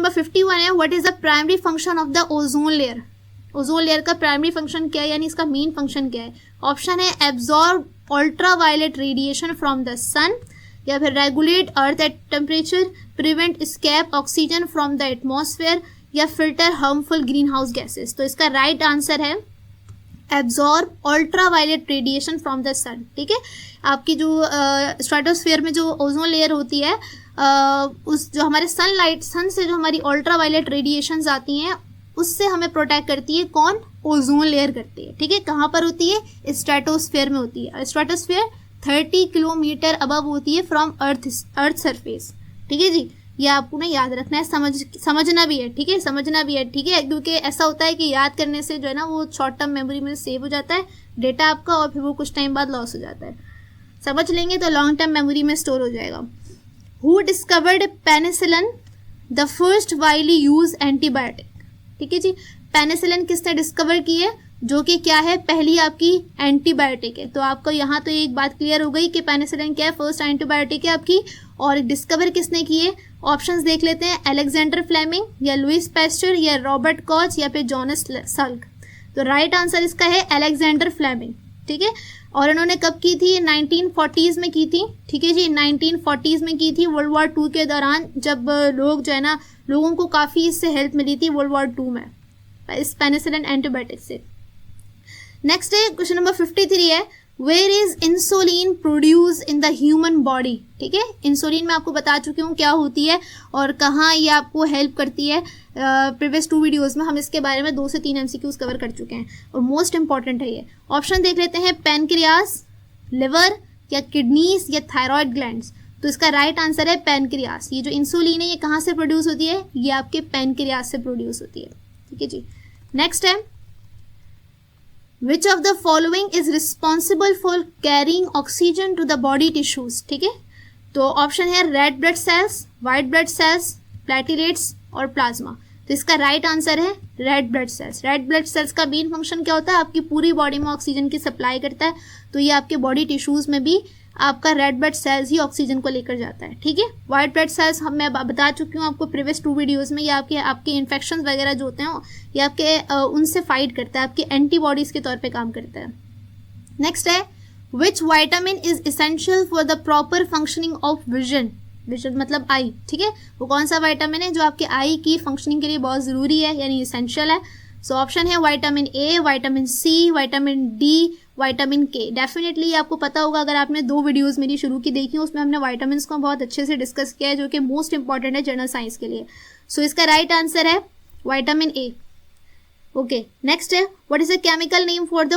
Number 51 है, what is the primary function of the ozone layer. Ozone layer का primary function क्या है, यानी इसका मेन फंक्शन क्या है। ऑप्शन है absorb ultra violet radiation from the sun, या फिर regulate earth at temperature, prevent escape oxygen from the atmosphere, या filter harmful green house gases. तो इसका राइट आंसर है absorb ultra violet radiation from the sun. ठीक है, आपकी जो स्ट्रेटोस्फेयर में जो ओजोन लेयर होती है, उस जो हमारे सन से जो हमारी अल्ट्रा वायलेट रेडिएशंस आती हैं उससे हमें प्रोटेक्ट करती है। कौन? ओजोन लेयर करती है। ठीक है, कहाँ पर होती है? स्ट्रेटोस्फेयर में होती है। स्ट्रेटोस्फेयर 30 किलोमीटर अबव होती है फ्रॉम अर्थ सरफेस। ठीक है जी, ये आपको ना याद रखना है, समझना भी है। ठीक है, समझना भी है। ठीक है, क्योंकि ऐसा होता है कि याद करने से जो है ना वो शॉर्ट टर्म मेमोरी में सेव हो जाता है डेटा आपका, और फिर वो कुछ टाइम बाद लॉस हो जाता है। समझ लेंगे तो लॉन्ग टर्म मेमोरी में स्टोर हो जाएगा। Who discovered penicillin, the first widely use antibiotic. ठीक है जी, पेनिसिलिन किसने डिस्कवर की है, जो कि क्या है, पहली आपकी एंटीबायोटिक है। तो आपको यहाँ तो एक बात क्लियर हो गई कि पेनिसिलिन क्या है, फर्स्ट एंटीबायोटिक है आपकी, और डिस्कवर किसने की है। ऑप्शंस देख लेते हैं, अलेक्जेंडर फ्लेमिंग, या लुइस पैस्चर, या रॉबर्ट कॉच, या फिर जॉनस सल्क। तो राइट आंसर इसका है अलेक्जेंडर फ्लेमिंग। ठीक है, और इन्होंने कब की थी? 1940s में की थी। ठीक है जी, 1940s में की थी, वर्ल्ड वॉर 2 के दौरान, जब लोग जो है ना, लोगों को काफ़ी इससे हेल्प मिली थी वर्ल्ड वॉर 2 में इस पेनिसिलिन एंटीबायोटिक से। नेक्स्ट है क्वेश्चन नंबर 53 है, where is insulin produce in the human body. ठीक है, इंसुलिन मैं आपको बता चुकी हूँ क्या होती है और कहाँ ये आपको हेल्प करती है। प्रीवियस 2 वीडियोस में हम इसके बारे में 2 से 3 MCQs कवर कर चुके हैं, और मोस्ट इंपॉर्टेंट है ये। ऑप्शन देख लेते हैं, पैनक्रियास, लिवर, या किडनीज, या थायराइड ग्लैंड्स। तो इसका राइट आंसर है पैनक्रियास। ये जो इंसुलिन है ये कहाँ से प्रोड्यूस होती है? ये आपके पैनक्रियास से प्रोड्यूस होती है। ठीक है जी, नेक्स्ट है, Which of the following is responsible for carrying oxygen to the body tissues। ठीक है, तो ऑप्शन है red blood cells, white blood cells, platelets और प्लाज्मा। तो इसका राइट आंसर है red blood cells. Red blood cells का मेन फंक्शन क्या होता है? आपकी पूरी बॉडी में ऑक्सीजन की सप्लाई करता है, तो ये आपके बॉडी टिश्यूज में भी आपका रेड ब्लड सेल्स ही ऑक्सीजन को लेकर जाता है। ठीक है, वाइट ब्लड सेल्स मैं बता चुकी हूँ आपको प्रीवियस 2 वीडियोस में, ये आपके इन्फेक्शन वगैरह जो होते हैं ये आपके उनसे फाइट करता है, आपके एंटीबॉडीज के तौर पे काम करता है। नेक्स्ट है, विच vitamin is essential for the proper functioning of vision. Vision मतलब आई। ठीक है, वो कौन सा वाइटामिन है जो आपके आई की फंक्शनिंग के लिए बहुत ज़रूरी है, यानी इसेंशियल है। सो ऑप्शन है vitamin A, vitamin C, vitamin D, vitamin K. Definitely आपको पता होगा, अगर आपने 2 वीडियोस मेरी शुरू की देखी, उसमें हमने विटामिन को बहुत अच्छे से डिस्कस किया है, जो कि मोस्ट इंपॉर्टेंट है जनरल साइंस के लिए। सो इसका राइट आंसर है विटामिन ए। ओके, नेक्स्ट है, what is the chemical name for the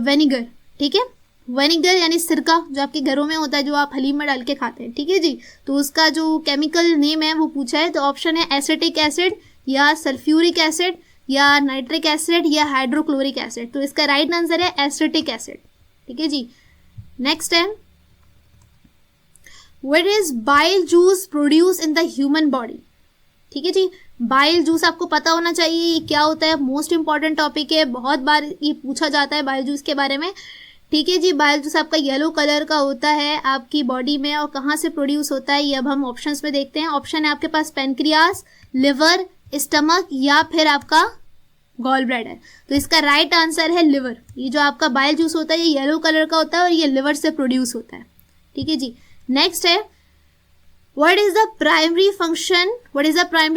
vinegar. ठीक है, वेनिगर यानी सिरका, जो आपके घरों में होता है, जो आप हलीम में डाल के खाते हैं। ठीक है जी, तो उसका जो केमिकल नेम है वो पूछा है। तो ऑप्शन है एसिटिक एसिड, या सल्फ्यूरिक एसिड, या नाइट्रिक एसिड, या हाइड्रोक्लोरिक एसिड। तो इसका राइट आंसर है एसिटिक एसिड। ठीक है जी, नेक्स्ट है, what is bile juice produce in the human body. ठीक है जी, बाइल जूस आपको पता होना चाहिए ये क्या होता है, मोस्ट इंपॉर्टेंट टॉपिक है, बहुत बार ये पूछा जाता है बाइल जूस के बारे में। ठीक है जी, बाइल जूस आपका येलो कलर का होता है आपकी बॉडी में, और कहाँ से प्रोड्यूस होता है ये अब हम ऑप्शंस में देखते हैं। ऑप्शन है आपके पास पैनक्रियास, लिवर, स्टमक, या फिर आपका गॉल ब्लैडर। तो इसका राइट आंसर है लिवर। ये जो आपका बाइल जूस होता है ये येलो कलर का होता है और ये लिवर से प्रोड्यूस होता है। ठीक है जी, नेक्स्ट है, what is the primary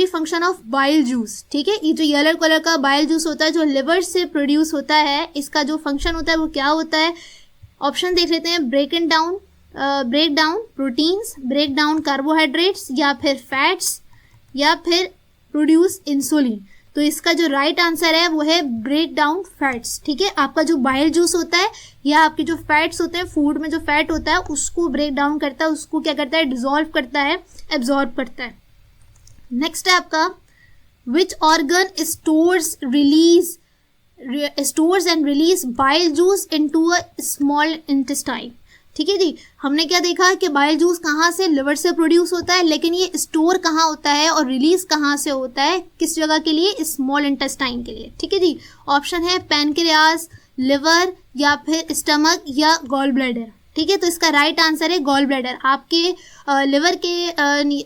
function of bile juice. ठीक है, ये जो येलो कलर का बाइल जूस होता है जो लिवर से प्रोड्यूस होता है, इसका जो फंक्शन होता है वो क्या होता है। ऑप्शन देख लेते हैं, break down proteins, break down carbohydrates, या फिर फैट्स, या फिर प्रोड्यूस इंसुलिन। तो इसका जो राइट आंसर है वो है ब्रेक डाउन फैट्स। ठीक है, आपका जो बाइल जूस होता है या आपके जो फैट्स होते हैं, फूड में जो फैट होता है उसको ब्रेक डाउन करता है, उसको क्या करता है, डिसॉल्व करता है, एब्जॉर्ब करता है। नेक्स्ट है आपका, which organ stores and release bile juice into a small intestine. ठीक है जी, हमने क्या देखा कि बाइल जूस कहाँ से, लिवर से प्रोड्यूस होता है, लेकिन ये स्टोर कहाँ होता है और रिलीज कहाँ से होता है, किस जगह के लिए, स्मॉल इंटेस्टाइन के लिए। ठीक है जी, ऑप्शन है पैनक्रियास, लिवर, या फिर स्टमक, या गॉल ब्लैडर। ठीक है, तो इसका राइट आंसर है गॉल ब्लैडर। आपके लिवर के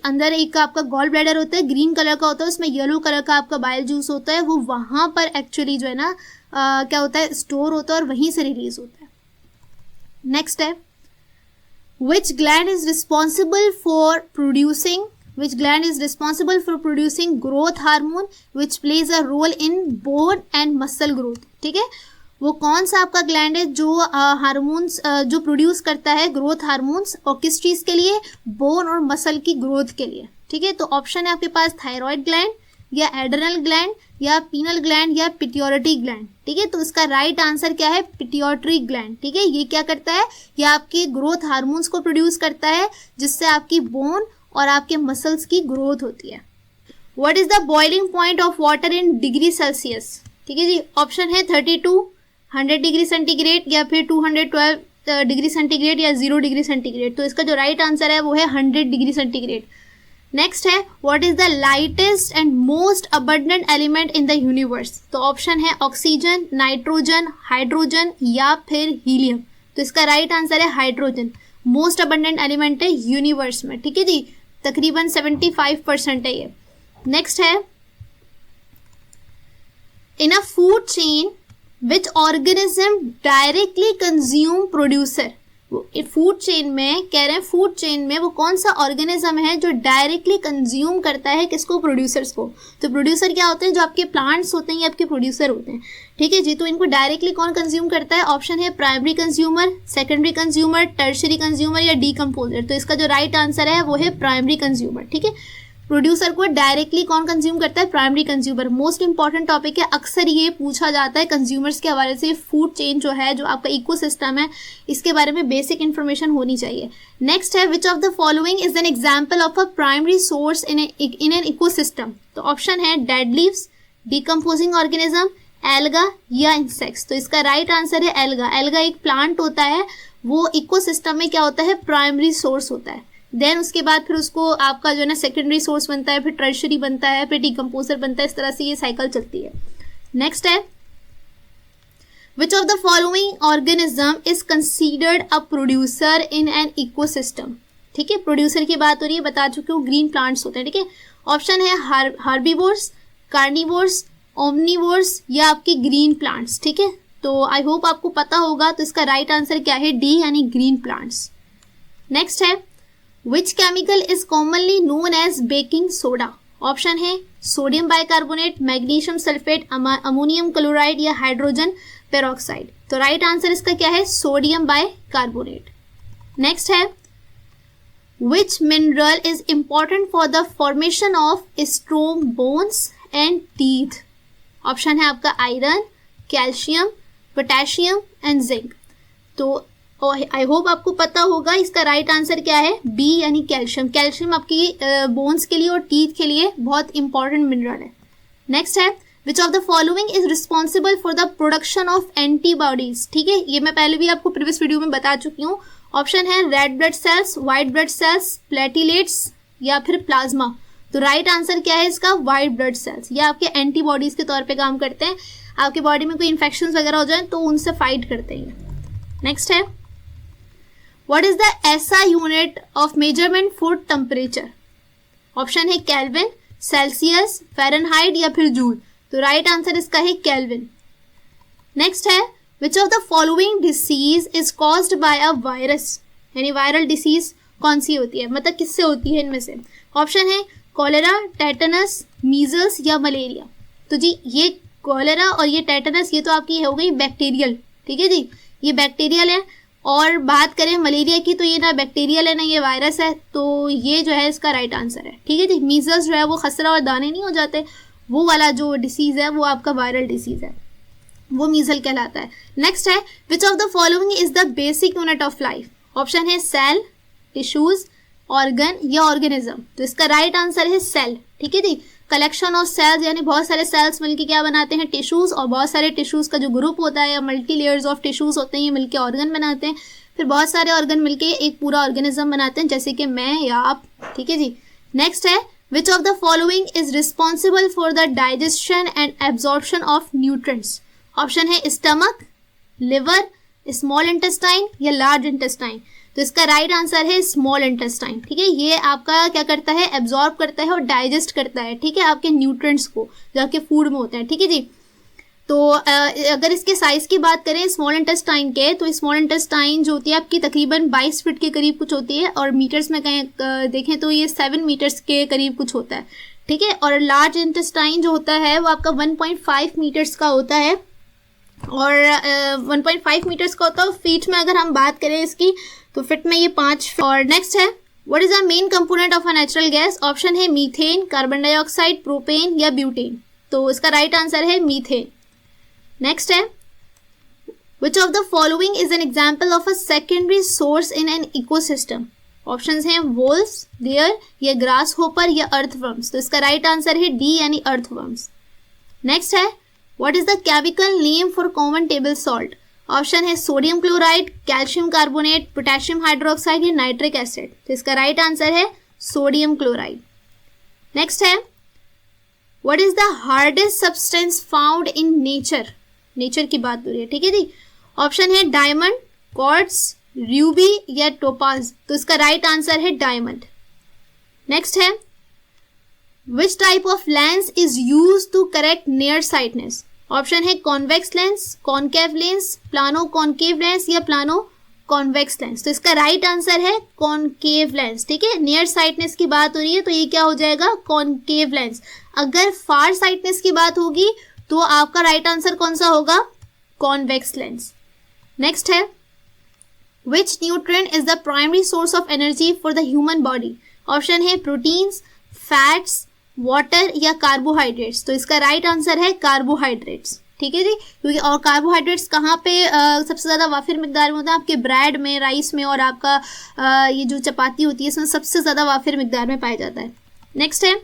अंदर एक आपका गॉल ब्लैडर होता है, ग्रीन कलर का होता है, उसमें येलो कलर का आपका बाइल जूस होता है, वो वहाँ पर एक्चुअली जो है ना क्या होता है, स्टोर होता है और वहीं से रिलीज होता है। नेक्स्ट है, which gland is responsible for producing growth hormone which plays a role in bone and muscle growth। ठीक है, वो कौन सा आपका ग्लैंड है जो हार्मोन्स जो प्रोड्यूस करता है ग्रोथ हार्मोन्स, और किस चीज़ के लिए, बोन और मसल की ग्रोथ के लिए। ठीक है, तो ऑप्शन है आपके पास थायराइड ग्लैंड या एड्रेनल ग्लैंड या पीनल ग्लैंड या पिट्यूटरी ग्लैंड। ठीक है, तो इसका राइट आंसर क्या है, पिट्यूटरी ग्लैंड। ठीक है, ये क्या करता है, ये आपके ग्रोथ हार्मोन्स को प्रोड्यूस करता है जिससे आपकी बोन और आपके मसल्स की ग्रोथ होती है। What is the boiling point of water in degree Celsius. ठीक है जी, ऑप्शन है 32, 100 डिग्री सेंटीग्रेड या फिर 212 डिग्री सेंटीग्रेड या 0 डिग्री सेंटीग्रेड। तो इसका जो राइट आंसर है वो है 100 डिग्री सेंटीग्रेड। नेक्स्ट है, what is the lightest and most abundant element in the universe. तो ऑप्शन है ऑक्सीजन, नाइट्रोजन, हाइड्रोजन या फिर हीलियम। तो इसका राइट आंसर है हाइड्रोजन, मोस्ट अबंडेंट एलिमेंट है यूनिवर्स में। ठीक है जी, तकरीबन 75% है ये। नेक्स्ट है, in a food chain which organism directly consume producer. Food chain में कह रहे हैं, फूड चेन में वो कौन सा ऑर्गेनिज्म है जो डायरेक्टली कंज्यूम करता है किसको, प्रोड्यूसर्स को। तो प्रोड्यूसर क्या होते हैं, जो आपके प्लांट्स होते हैं, ये आपके प्रोड्यूसर होते हैं। ठीक है जी, तो इनको डायरेक्टली कौन कंज्यूम करता है, ऑप्शन है primary consumer, secondary consumer, tertiary consumer या डीकम्पोजर। तो इसका जो राइट आंसर है वो है प्राइमरी कंज्यूमर। ठीक है, प्रोड्यूसर को डायरेक्टली कौन कंज्यूम करता है, primary consumer. Most important topic है, अक्सर ये पूछा जाता है कंज्यूमर्स के हवाले से। फूड चेन जो है, जो आपका इकोसिस्टम है, इसके बारे में बेसिक इन्फॉर्मेशन होनी चाहिए। नेक्स्ट है, which of the following is an example of a primary source in an ecosystem. तो ऑप्शन है dead leaves, decomposing organism, alga या इंसेक्ट्स। तो इसका राइट आंसर है एल्गा। एल्गा एक प्लांट होता है, वो इकोसिस्टम में क्या होता है, प्राइमरी सोर्स होता है। देन उसके बाद फिर उसको आपका जो है ना सेकेंडरी सोर्स बनता है, फिर टर्शरी बनता है, फिर डीकम्पोजर बनता है। इस तरह से ये साइकिल चलती है। नेक्स्ट है, which of the following organism is considered a producer in an ecosystem. ठीक है, प्रोड्यूसर की बात हो रही है, बता चुकी हूँ, ग्रीन प्लांट्स होते हैं। ठीक है, ऑप्शन है हार्बीवोर्स, कार्निवोर्स, ओमनीवोर्स या आपके ग्रीन प्लांट्स। ठीक है, तो आई होप आपको पता होगा। तो इसका राइट आंसर क्या है, डी यानी ग्रीन प्लांट्स। नेक्स्ट है, Which chemical is commonly known as baking soda? Option है sodium bicarbonate, magnesium sulphate, ammonium chloride या हाइड्रोजन पेरोक्साइड। तो राइट आंसर इसका क्या है, सोडियम बाइकार्बोनेट। नेक्स्ट है, Which mineral is important for the formation of strong bones and teeth? Option है आपका iron, calcium, potassium and zinc. तो I hope आपको पता होगा, इसका राइट आंसर क्या है, बी यानी कैल्शियम। कैल्शियम आपकी बोन्स के लिए और टीथ के लिए बहुत इंपॉर्टेंट मिनरल है। नेक्स्ट है, which of the following is responsible for the production of antibodies. ठीक है, ये मैं पहले भी आपको प्रीवियस वीडियो में बता चुकी हूँ। ऑप्शन है red blood cells, white blood cells, platelets या फिर प्लाज्मा। तो राइट आंसर क्या है इसका, व्हाइट ब्लड सेल्स। ये आपके एंटीबॉडीज के तौर पे काम करते हैं, आपके बॉडी में कोई इन्फेक्शन वगैरह हो जाए तो उनसे फाइट करते हैं। नेक्स्ट है, what is the SI unit of measurement for temperature. Option है केल्विन, सेल्सियस, फ़ारेनहाइट या फिर जूल। तो राइट आंसर इसका है केल्विन। नेक्स्ट है, which of the following disease is caused by a virus. यानी वायरल डिसीज कौन सी होती है, मतलब किससे होती है इनमें से। ऑप्शन है कॉलेरा, टेटनस, मीजल्स या मलेरिया। तो जी ये कॉलेरा और ये टेटनस, ये तो आपकी हो गई बैक्टीरियल। ठीक है जी, ये बैक्टीरियल है। और बात करें मलेरिया की, तो ये ना बैक्टीरियल है ना ये वायरस है। तो ये जो है इसका राइट आंसर है। ठीक है जी, मीजल्स जो है वो खसरा और दाने नहीं हो जाते, वो वाला जो डिसीज़ है वो आपका वायरल डिसीज़ है, वो मीजल कहलाता है। नेक्स्ट है, which of the following is the basic unit of life. Option है सेल, टिश्यूज, ऑर्गन या ऑर्गेनिज्म। तो इसका राइट आंसर है सेल। ठीक है जी, कलेक्शन ऑफ सेल्स, यानी बहुत सारे सेल्स मिलके क्या बनाते हैं, टिश्यूज। और बहुत सारे टिश्यूज का जो ग्रुप होता है या मल्टी लेयर्स ऑफ टिश्यूज होते हैं, ये मिलके ऑर्गन बनाते हैं। फिर बहुत सारे ऑर्गन मिलके एक पूरा ऑर्गेनिज्म बनाते हैं, जैसे कि मैं या आप। ठीक है जी, नेक्स्ट है, which of the following is responsible for the digestion and absorption of nutrients. Option है स्टमक, लिवर, स्मॉल इंटेस्टाइन या लार्ज इंटेस्टाइन? तो इसका राइट आंसर है स्मॉल इंटेस्टाइन, ठीक है। ये आपका क्या करता है, एब्जॉर्ब करता है और डाइजेस्ट करता है, ठीक है, आपके न्यूट्रिएंट्स को जो आपके फूड में होते हैं, ठीक है जी। तो अगर इसके साइज की बात करें स्मॉल इंटेस्टाइन के, तो स्मॉल इंटेस्टाइन जो होती है आपकी तकरीबन 22 फीट के करीब कुछ होती है, और मीटर्स में कहीं देखें तो ये 7 मीटर्स के करीब कुछ होता है, ठीक है। और लार्ज इंटेस्टाइन जो होता है वो आपका 1.5 मीटर्स का होता है, और 1.5 मीटर्स का होता है। फीट में अगर हम बात करें इसकी, तो फीट में ये 5। और नेक्स्ट है, what is the main component of a natural gas? Option है मीथेन, कार्बन डाइऑक्साइड, प्रोपेन या ब्यूटेन। तो इसका राइट आंसर है मीथेन। नेक्स्ट है, which of the following is an example of a secondary source in an ecosystem? Options हैं वोल्स, dear या grass hopper या earthworms. तो इसका राइट आंसर है डी यानी अर्थवर्म्स। नेक्स्ट है, what is the chemical name for common table salt? Option है sodium chloride, calcium carbonate, potassium hydroxide या नाइट्रिक एसिड। तो इसका राइट आंसर है सोडियम क्लोराइड। नेक्स्ट है, what is the hardest substance found in nature? Nature की बात हो रही है, ठीक है जी। ऑप्शन है डायमंड, क्वार्ट्ज, रूबी या टोपाज। तो इसका राइट आंसर है डायमंड। नेक्स्ट है, which type of lens is use to correct near sightness? Option है convex lens, concave lens, plano concave lens या प्लानो कॉन्वेक्स लेंस। तो इसका राइट आंसर है कॉनकेव लेंस, ठीक है। नियर साइटनेस की बात हो रही है तो ये क्या हो जाएगा, कॉनकेव लेंस। अगर फार साइटनेस की बात होगी तो आपका राइट आंसर कौन सा होगा, कॉन्वेक्स लेंस। नेक्स्ट है, विच nutrient is the primary source of energy for the human body? Option है प्रोटीन्स, फैट्स, वाटर या कार्बोहाइड्रेट्स। तो इसका राइट आंसर है कार्बोहाइड्रेट्स, ठीक है जी। क्योंकि और कार्बोहाइड्रेट्स कहाँ पे सबसे ज़्यादा वाफिर मिकदार में होता है? आपके ब्रेड में, राइस में, और आपका ये जो चपाती होती है इसमें सबसे ज़्यादा वाफिर मिकदार में पाया जाता है। नेक्स्ट है,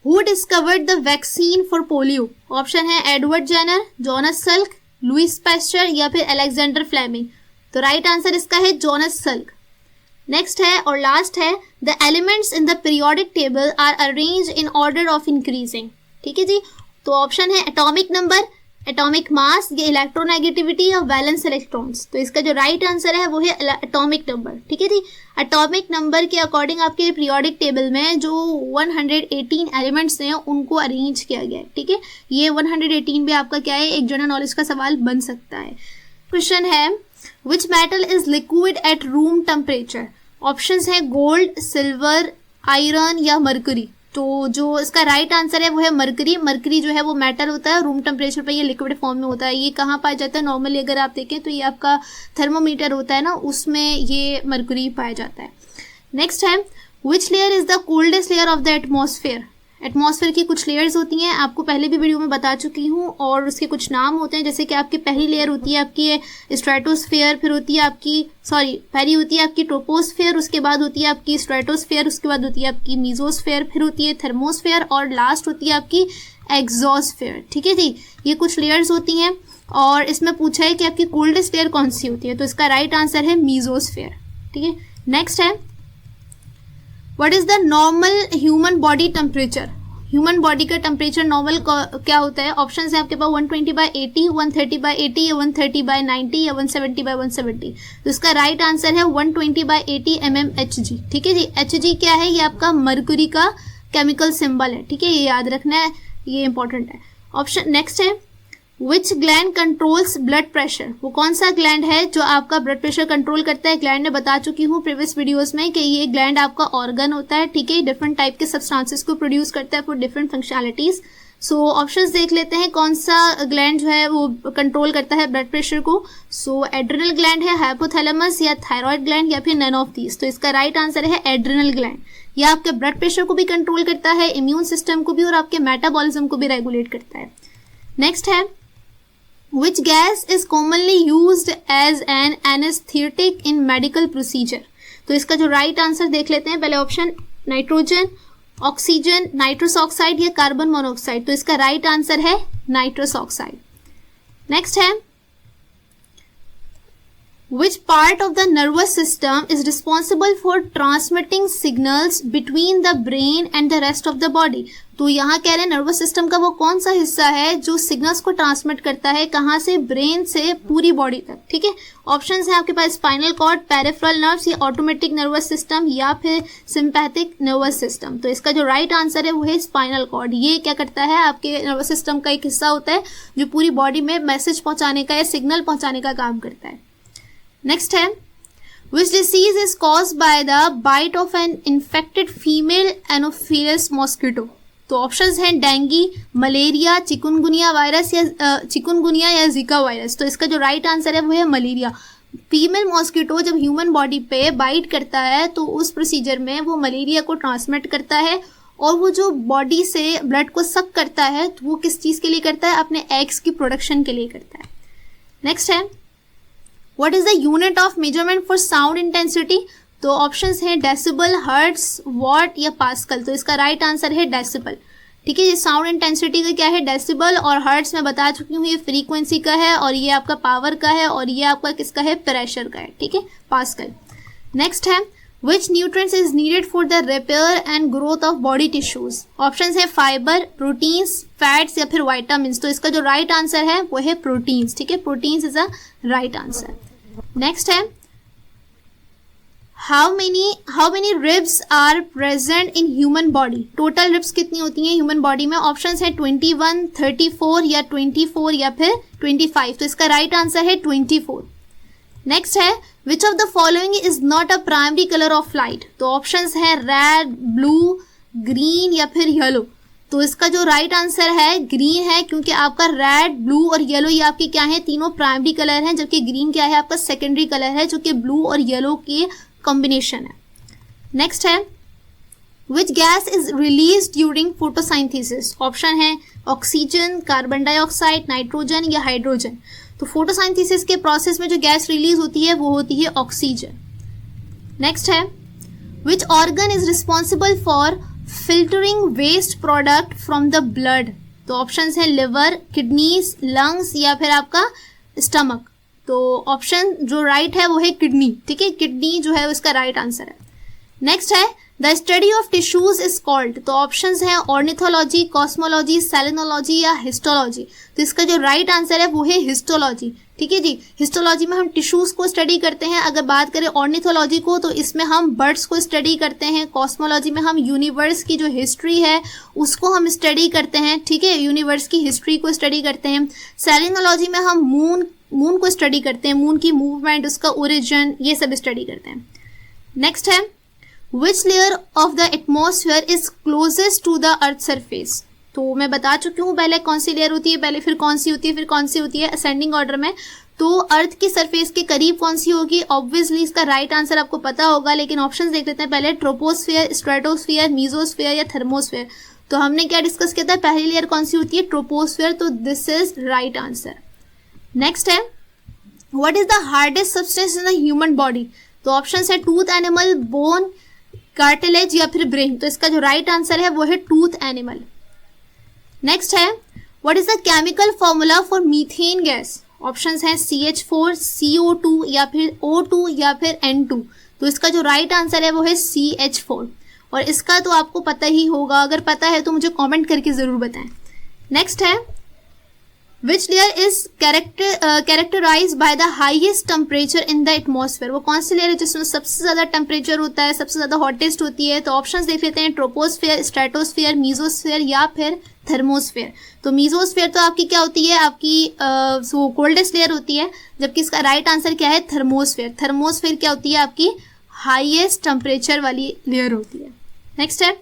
who discovered the vaccine for polio? Option है Edward Jenner, Jonas Salk, Louis Pasteur या फिर अलेक्जेंडर फ्लेमिंग। तो राइट आंसर इसका है जॉनस सल्क। नेक्स्ट है और लास्ट है, the elements in the periodic table are arranged in order of increasing, ठीक है जी। तो ऑप्शन है एटॉमिक नंबर, एटॉमिक मास या इलेक्ट्रोनेगेटिविटी या वैलेंस इलेक्ट्रॉन्स। तो इसका जो राइट आंसर है वो है एटॉमिक नंबर, ठीक है जी। एटॉमिक नंबर के अकॉर्डिंग आपके पीरियोडिक टेबल में जो 118 एलिमेंट्स हैं उनको अरेंज किया गया है, ठीक है। ये 118 भी आपका क्या है, एक जनरल नॉलेज का सवाल बन सकता है। क्वेश्चन है, which metal is liquid at room temperature? Options है गोल्ड, सिल्वर, आयरन या मरकरी। तो जो इसका राइट आंसर है वो है मरकरी। मरकरी जो है वो मेटल होता है, रूम टेम्परेचर पे ये लिक्विड फॉर्म में होता है। ये कहाँ पाया जाता है? नॉर्मली अगर आप देखें तो ये आपका थर्मोमीटर होता है ना, उसमें ये मरकरी पाया जाता है। नेक्स्ट है, which layer is the coldest layer of the atmosphere? Atmosphere की कुछ लेयर्स होती हैं, आपको पहले भी वीडियो में बता चुकी हूँ, और उसके कुछ नाम होते हैं। जैसे कि आपकी पहली लेयर होती है आपकी स्ट्रेटोस्फेयर, फिर होती है आपकी पहली होती है आपकी ट्रोपोस्फेयर, उसके बाद होती है आपकी स्ट्रेटोस्फेयर, उसके बाद होती है आपकी मीजोस्फेयर, फिर होती है थर्मोस्फेयर और लास्ट होती है आपकी एक्सोस्फेयर, ठीक है जी। ये कुछ लेयर्स होती हैं और इसमें पूछा है कि आपकी कोल्डेस्ट लेयर कौन सी होती है, तो इसका राइट आंसर है मीजोस्फेयर, ठीक है। नेक्स्ट है, what is the normal human body temperature? Human body का टेम्परेचर नॉर्मल क्या होता है? ऑप्शन है आपके पास 120/80, 130/80 या 130/90 या 170/170। तो इसका राइट आंसर है 120/80 mmHg, ठीक है जी। Hg क्या है? ये आपका मरकरी का केमिकल सिंबल है, ठीक है, ये याद रखना है, ये इंपॉर्टेंट है। ऑप्शन नेक्स्ट है, विच ग्लैंड कंट्रोल्स ब्लड प्रेशर? वो कौन सा ग्लैंड है जो आपका ब्लड प्रेशर कंट्रोल करता है? ग्लैंड ने बता चुकी हूँ प्रीवियस वीडियोस में कि ये ग्लैंड आपका ऑर्गन होता है, ठीक है, डिफरेंट टाइप के सब्सटेंसेस को प्रोड्यूस करता है for different functionalities. So options देख लेते हैं, कौन सा ग्लैंड जो है वो कंट्रोल करता है ब्लड प्रेशर को। सो एड्रिनल ग्लैंड है, हाइपोथैलेमस या थायराइड ग्लैंड या फिर नन ऑफ दीज। तो इसका राइट आंसर है एड्रिनल ग्लैंड। यह आपके ब्लड प्रेशर को भी कंट्रोल करता है, इम्यून सिस्टम को भी, और आपके मेटाबॉलिज्म को भी रेगुलेट करता है। नेक्स्ट है, Which gas is commonly used as an anesthetic in medical procedure? तो इसका जो राइट आंसर देख लेते हैं। पहले option nitrogen, oxygen, nitrous oxide या कार्बन मोनोऑक्साइड। तो इसका राइट आंसर है नाइट्रस ऑक्साइड। नेक्स्ट है, Which part of the nervous system is responsible for transmitting signals between the brain and the rest of the body? तो यहाँ कह रहे हैं नर्वस सिस्टम का वो कौन सा हिस्सा है जो सिग्नल्स को ट्रांसमिट करता है, कहाँ से, ब्रेन से पूरी बॉडी तक, ठीक है। ऑप्शंस हैं आपके पास स्पाइनल कॉर्ड, पेरिफेरल नर्व्स, या ऑटोमेटिक नर्वस सिस्टम, या फिर सिंपैथिक नर्वस सिस्टम। तो इसका जो राइट आंसर है वो है स्पाइनल कॉर्ड। ये क्या करता है, आपके नर्वस सिस्टम का एक हिस्सा होता है जो पूरी बॉडी में मैसेज पहुंचाने का या सिग्नल पहुंचाने का काम करता है। नेक्स्ट है Which disease is caused by the bite of an infected female Anopheles mosquito? तो ऑप्शंस हैं डेंगी, मलेरिया, चिकुनगुनिया वायरस या जिका वायरस। तो इसका जो राइट आंसर है वो है मलेरिया। फीमेल मॉस्किटो जब ह्यूमन बॉडी पे बाइट करता है तो उस प्रोसीजर में वो मलेरिया को ट्रांसमिट करता है, और वो जो बॉडी से ब्लड को सक करता है तो वो किस चीज़ के लिए करता है, अपने एग्स की प्रोडक्शन के लिए करता है। नेक्स्ट है What is the unit of measurement for sound intensity? तो ऑप्शंस हैं डेसिबल, हर्ट्स, वॉट या पास्कल। तो इसका राइट आंसर है डेसिबल, ठीक है। ये साउंड इंटेंसिटी का क्या है, डेसिबल, और हर्ट्स मैं बता चुकी हूँ ये फ्रीक्वेंसी का है, और ये आपका पावर का है, और ये आपका किसका है, प्रेशर का है, ठीक है, पास्कल। नेक्स्ट है Which nutrients is needed for the repair and growth of body tissues? Options है फाइबर, प्रोटीन्स, फैट्स या फिर वाइटामिन्स। तो इसका जो राइट आंसर है वो है प्रोटीन्स, ठीक है, proteins is a right answer. Next है how many ribs are present in human body? Total ribs कितनी होती हैं ह्यूमन बॉडी में? ऑप्शंस है 21, 34 या 24 या फिर 25। तो इसका राइट आंसर है 24। नेक्स्ट है which of the following is not a primary colour of light? तो ऑप्शंस है रेड, ब्लू, ग्रीन या फिर येलो। तो इसका जो राइट आंसर है ग्रीन है, क्योंकि आपका रेड, ब्लू और येलो ये आपके क्या है, तीनों प्राइमरी कलर हैं, जबकि ग्रीन क्या है, आपका सेकेंडरी कलर है जो कि ब्लू और येलो के कॉम्बिनेशन है। नेक्स्ट है which gas is release during photosynthesis? Option है ऑक्सीजन, कार्बन डाइऑक्साइड, नाइट्रोजन या हाइड्रोजन। तो फोटोसाइंथेसिस के प्रोसेस में जो गैस रिलीज होती है वो होती है ऑक्सीजन। नेक्स्ट है which organ is responsible for filtering waste product from the blood? तो ऑप्शंस हैं लिवर, किडनीज, लंग्स या फिर आपका स्टमक। तो ऑप्शन जो राइट है वो है किडनी, ठीक है, किडनी जो है उसका राइट आंसर है। नेक्स्ट है the study of tissues is called? तो ऑप्शंस हैं ऑर्निथोलॉजी, कॉस्मोलॉजी, सेलेनोलॉजी या हिस्टोलॉजी। तो इसका जो राइट आंसर है वो है हिस्टोलॉजी, ठीक है जी। हिस्टोलॉजी में हम टिश्यूज को स्टडी करते हैं। अगर बात करें ऑर्निथोलॉजी को तो इसमें हम बर्ड्स को स्टडी करते हैं। कॉस्मोलॉजी में हम यूनिवर्स की जो हिस्ट्री है उसको हम स्टडी करते हैं, ठीक है, यूनिवर्स की हिस्ट्री को स्टडी करते हैं। सेलेनोलॉजी में हम मून को स्टडी करते हैं, मून की मूवमेंट, उसका ओरिजिन, ये सब स्टडी करते हैं। नेक्स्ट है which layer of the atmosphere is closest to the earth surface? तो मैं बता चुकी हूँ पहले कौन सी लेयर होती है, पहले फिर कौन सी होती है, फिर कौन सी होती है, असेंडिंग ऑर्डर में। तो अर्थ की सरफेस के करीब कौन सी होगी? ऑब्वियसली इसका राइट आंसर आपको पता होगा, लेकिन ऑप्शन देख लेते हैं पहले। ट्रोपोस्फियर, स्ट्रेटोस्फियर, मीजोस्फियर या थर्मोस्फियर। तो हमने क्या डिस्कस किया था, पहली लेयर कौन सी होती है, ट्रोपोस्फियर। तो this is right answer. Next है what is the hardest substance in the human body? तो ऑप्शन है टूथ एनिमल, बोन, कार्टिलेज या फिर ब्रेन। तो इसका जो राइट आंसर है वो है टूथ एनिमल। नेक्स्ट है what is the chemical formula for methane gas? Options हैं CH4, CO2 या फिर O2 या फिर N2। तो इसका जो राइट आंसर है वो है CH4, और इसका तो आपको पता ही होगा, अगर पता है तो मुझे कमेंट करके ज़रूर बताएं। नेक्स्ट है which layer is characterize by the highest temperature in the atmosphere? वो कौन सी लेयर है जिसमें सबसे ज़्यादा टेम्परेचर होता है, सबसे ज़्यादा हॉटेस्ट होती है? तो ऑप्शंस देख लेते हैं ट्रोपोस्फेयर, स्ट्रेटोस्फेयर, मीजोस्फेयर या फिर थर्मोस्फेयर। तो मीजोस्फेयर तो आपकी क्या होती है, आपकी कोल्डेस्ट लेयर होती है, जबकि इसका राइट आंसर क्या है, थर्मोस्फेयर। थर्मोस्फेयर क्या होती है, आपकी हाईएस्ट टेम्परेचर वाली लेयर होती है। नेक्स्ट है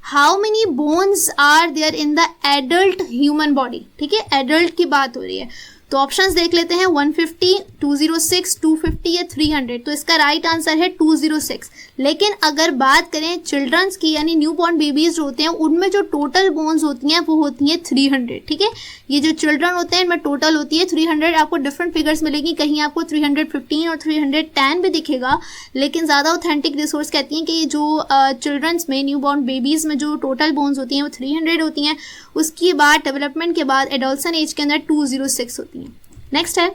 how many bones are there in the adult human body? ठीक है, एडल्ट की बात हो रही है। तो ऑप्शंस देख लेते हैं 150, 206, 250 या 300। तो इसका राइट आंसर है 206। लेकिन अगर बात करें चिल्ड्रंस की, यानी न्यू बॉर्न बेबीज जो होते हैं, उनमें जो टोटल बोन्स होती हैं वो होती हैं 300। ठीक है, ये जो चिल्ड्रन होते हैं इनमें टोटल होती है 300। आपको डिफरेंट फिगर्स मिलेगी, कहीं आपको 315 और 310 भी दिखेगा, लेकिन ज़्यादा ऑथेंटिक रिसोर्स कहती हैं कि ये जो चिल्ड्रंस में, न्यू बॉर्न बेबीज़ में जो टोटल बोन्स होती हैं वो 300 होती हैं। उसके बाद डेवलपमेंट के बाद एडोलसेंट एज के अंदर 206 होती हैं। नेक्स्ट है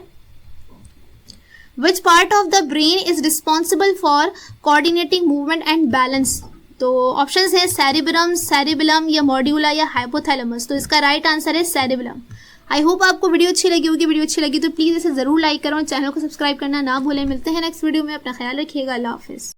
which part of the brain is responsible for coordinating movement and balance? तो ऑप्शन है सेरिब्रम, सेरिबेलम या मॉड्यूला या हाइपोथैलेमस। तो इसका राइट आंसर है सेरिबेलम। आई होप आपको वीडियो अच्छी लगी होगी। वीडियो अच्छी लगी तो प्लीज़ इसे ज़रूर लाइक करो, चैनल को सब्सक्राइब करना ना भूलें। मिलते हैं नेक्स्ट वीडियो में, अपना ख्याल रखिएगा। अल्लाह हाफिज़।